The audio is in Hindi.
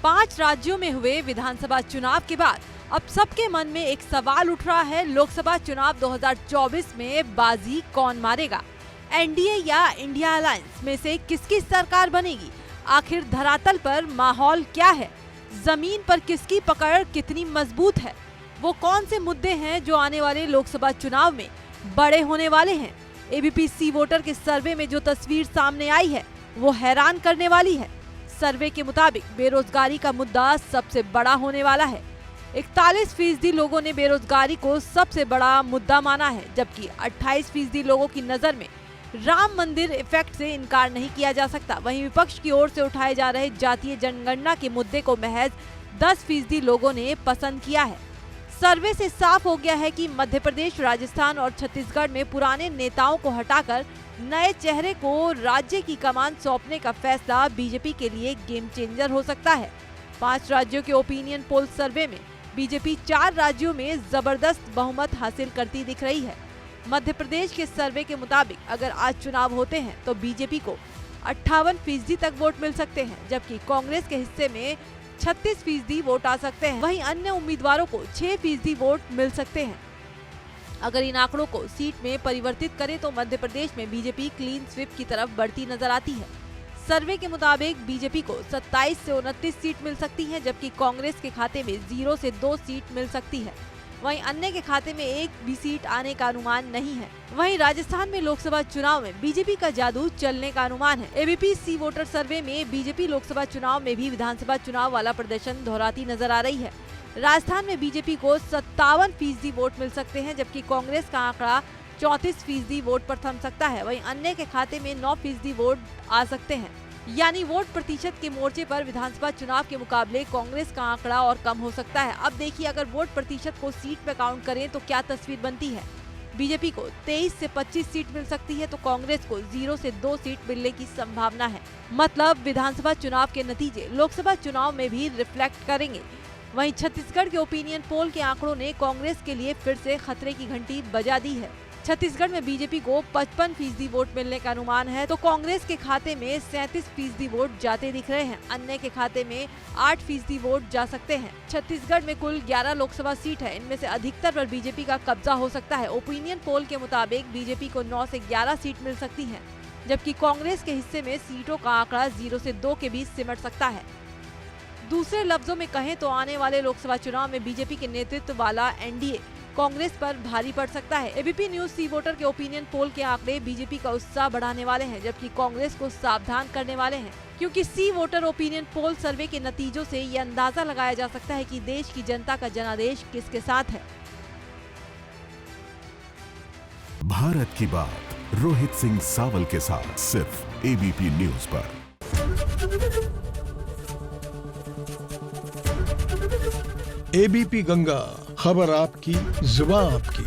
5 राज्यों में हुए विधानसभा चुनाव के बाद अब सबके मन में एक सवाल उठ रहा है, लोकसभा चुनाव 2024 में बाजी कौन मारेगा? एनडीए या इंडिया अलायंस में से किसकी सरकार बनेगी? आखिर धरातल पर माहौल क्या है? जमीन पर किसकी पकड़ कितनी मजबूत है? वो कौन से मुद्दे हैं जो आने वाले लोकसभा चुनाव में बड़े होने वाले हैं? एबीपी सी वोटर के सर्वे में जो तस्वीर सामने आई है वो हैरान करने वाली है। सर्वे के मुताबिक बेरोजगारी का मुद्दा सबसे बड़ा होने वाला है। 41% लोगों ने बेरोजगारी को सबसे बड़ा मुद्दा माना है, जबकि 28% लोगों की नजर में राम मंदिर इफेक्ट से इनकार नहीं किया जा सकता। वहीं विपक्ष की ओर से उठाए जा रहे जातीय जनगणना के मुद्दे को महज 10% लोगों ने पसंद किया है। सर्वे से साफ हो गया है कि मध्य प्रदेश, राजस्थान और छत्तीसगढ़ में पुराने नेताओं को हटाकर नए चेहरे को राज्य की कमान सौंपने का फैसला बीजेपी के लिए गेम चेंजर हो सकता है। 5 राज्यों के ओपिनियन पोल सर्वे में बीजेपी 4 राज्यों में जबरदस्त बहुमत हासिल करती दिख रही है। मध्य प्रदेश के सर्वे के मुताबिक अगर आज चुनाव होते हैं तो बीजेपी को 58% तक वोट मिल सकते हैं, जबकि कांग्रेस के हिस्से में 36% वोट आ सकते हैं। वहीं अन्य उम्मीदवारों को 6% वोट मिल सकते हैं। अगर इन आंकड़ों को सीट में परिवर्तित करें तो मध्य प्रदेश में बीजेपी क्लीन स्वीप की तरफ बढ़ती नजर आती है। सर्वे के मुताबिक बीजेपी को 27 से 29 सीट मिल सकती है, जबकि कांग्रेस के खाते में 0 से 2 सीट मिल सकती है। वहीं अन्य के खाते में एक भी सीट आने का अनुमान नहीं है। वहीं राजस्थान में लोकसभा चुनाव में बीजेपी का जादू चलने का अनुमान है। एबीपी सी वोटर सर्वे में बीजेपी लोकसभा चुनाव में भी विधानसभा चुनाव वाला प्रदर्शन दोहराती नजर आ रही है। राजस्थान में बीजेपी को 57% वोट मिल सकते हैं, जबकि कांग्रेस का आंकड़ा 34% वोट पर थम सकता है। वहीं अन्य के खाते में 9% वोट आ सकते हैं। यानी वोट प्रतिशत के मोर्चे पर विधानसभा चुनाव के मुकाबले कांग्रेस का आंकड़ा और कम हो सकता है। अब देखिए, अगर वोट प्रतिशत को सीट पे काउंट करें तो क्या तस्वीर बनती है। बीजेपी को 23 से 25 सीट मिल सकती है तो कांग्रेस को 0 से 2 सीट मिलने की संभावना है। मतलब विधानसभा चुनाव के नतीजे लोकसभा चुनाव में भी रिफ्लेक्ट करेंगे। वहीं छत्तीसगढ़ के ओपिनियन पोल के आंकड़ों ने कांग्रेस के लिए फिर से खतरे की घंटी बजा दी है। छत्तीसगढ़ में बीजेपी को 55% वोट मिलने का अनुमान है तो कांग्रेस के खाते में 37% वोट जाते दिख रहे हैं। अन्य के खाते में 8% वोट जा सकते हैं। छत्तीसगढ़ में कुल 11 लोकसभा सीट है, इनमें से अधिकतर पर बीजेपी का कब्जा हो सकता है। ओपिनियन पोल के मुताबिक बीजेपी को 9 से 11 सीट मिल सकती है, जबकि कांग्रेस के हिस्से में सीटों का आंकड़ा 0 से 2 के बीच सिमट सकता है। दूसरे लफ्जों में कहें तो आने वाले लोकसभा चुनाव में बीजेपी के नेतृत्व वाला एनडीए कांग्रेस पर भारी पड़ सकता है। एबीपी न्यूज सी वोटर के ओपिनियन पोल के आंकड़े बीजेपी का उत्साह बढ़ाने वाले हैं, जबकि कांग्रेस को सावधान करने वाले हैं, क्योंकि सी वोटर ओपिनियन पोल सर्वे के नतीजों से ये अंदाजा लगाया जा सकता है कि देश की जनता का जनादेश किसके साथ है। भारत की बात रोहित सिंह सावल के साथ सिर्फ एबीपी न्यूज पर। एबीपी गंगा, खबर आपकी, जुबान आपकी।